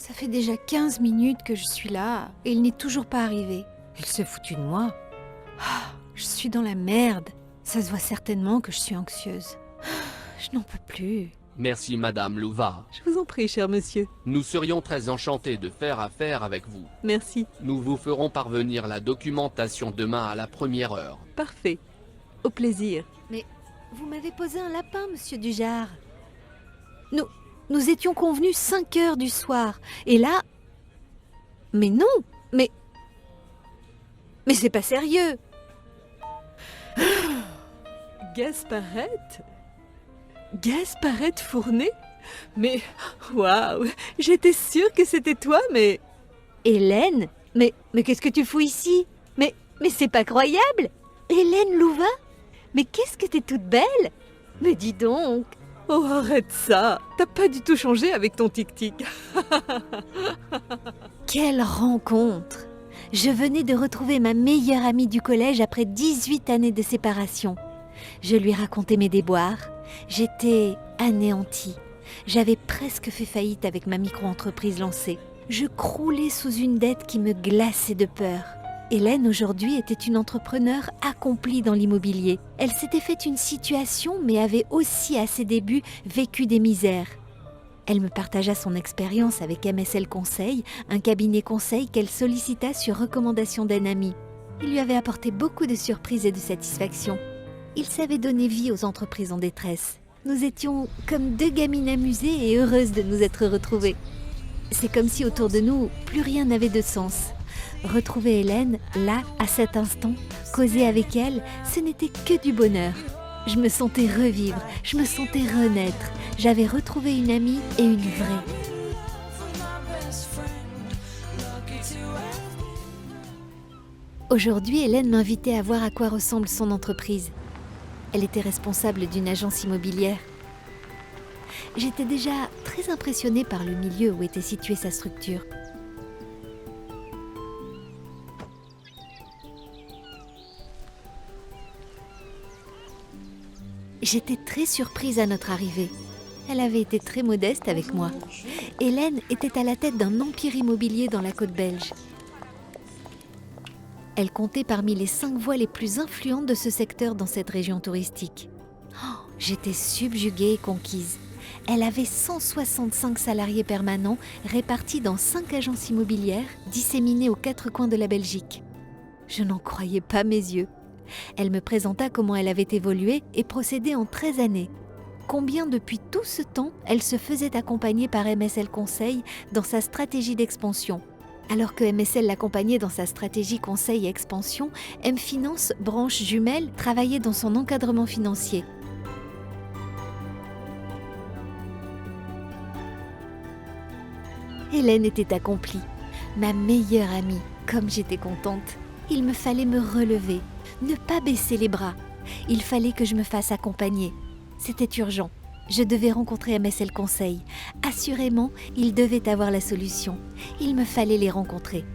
Ça fait déjà 15 minutes que je suis là et il n'est toujours pas arrivé. Il se foutu de moi. Je suis dans la merde. Ça se voit certainement que je suis anxieuse. Je n'en peux plus. Merci Madame Louva. Je vous en prie, cher monsieur. Nous serions très enchantés de faire affaire avec vous. Merci. Nous vous ferons parvenir la documentation demain à la première heure. Parfait. Au plaisir. Mais vous m'avez posé un lapin, monsieur Dujart. Nous étions convenus 5 heures du soir. Et là... Mais non, mais c'est pas sérieux. Gasparette Fournet? Mais, waouh, j'étais sûre que c'était toi, mais... Hélène? Mais qu'est-ce que tu fous ici? Mais c'est pas croyable! Hélène Louva? Mais qu'est-ce que t'es toute belle! Mais dis donc! Oh, arrête ça! T'as pas du tout changé avec ton tic-tic. Quelle rencontre! Je venais de retrouver ma meilleure amie du collège après 18 années de séparation. Je lui racontais mes déboires. J'étais anéantie. J'avais presque fait faillite avec ma micro-entreprise lancée. Je croulais sous une dette qui me glaçait de peur. Hélène, aujourd'hui, était une entrepreneure accomplie dans l'immobilier. Elle s'était fait une situation, mais avait aussi, à ses débuts, vécu des misères. Elle me partagea son expérience avec MSL Conseil, un cabinet conseil qu'elle sollicita sur recommandation d'un ami. Il lui avait apporté beaucoup de surprises et de satisfaction. Il savait donner vie aux entreprises en détresse. Nous étions comme deux gamines amusées et heureuses de nous être retrouvées. C'est comme si autour de nous, plus rien n'avait de sens. Retrouver Hélène, là, à cet instant, causer avec elle, ce n'était que du bonheur. Je me sentais revivre, je me sentais renaître. J'avais retrouvé une amie et une vraie. Aujourd'hui, Hélène m'invitait à voir à quoi ressemble son entreprise. Elle était responsable d'une agence immobilière. J'étais déjà très impressionnée par le milieu où était située sa structure. J'étais très surprise à notre arrivée. Elle avait été très modeste avec moi. Hélène était à la tête d'un empire immobilier dans la côte belge. Elle comptait parmi les 5 voix les plus influentes de ce secteur dans cette région touristique. J'étais subjuguée et conquise. Elle avait 165 salariés permanents répartis dans 5 agences immobilières disséminées aux 4 coins de la Belgique. Je n'en croyais pas mes yeux. Elle me présenta comment elle avait évolué et procédé en 13 années. Combien depuis tout ce temps, elle se faisait accompagner par MSL Conseil dans sa stratégie d'expansion. Alors que MSL l'accompagnait dans sa stratégie conseil et expansion, M-Finance, branche jumelle, travaillait dans son encadrement financier. Hélène était accomplie, ma meilleure amie, comme j'étais contente. Il me fallait me relever, ne pas baisser les bras. Il fallait que je me fasse accompagner. C'était urgent. Je devais rencontrer MSL Conseil. Assurément, il devait avoir la solution. Il me fallait les rencontrer.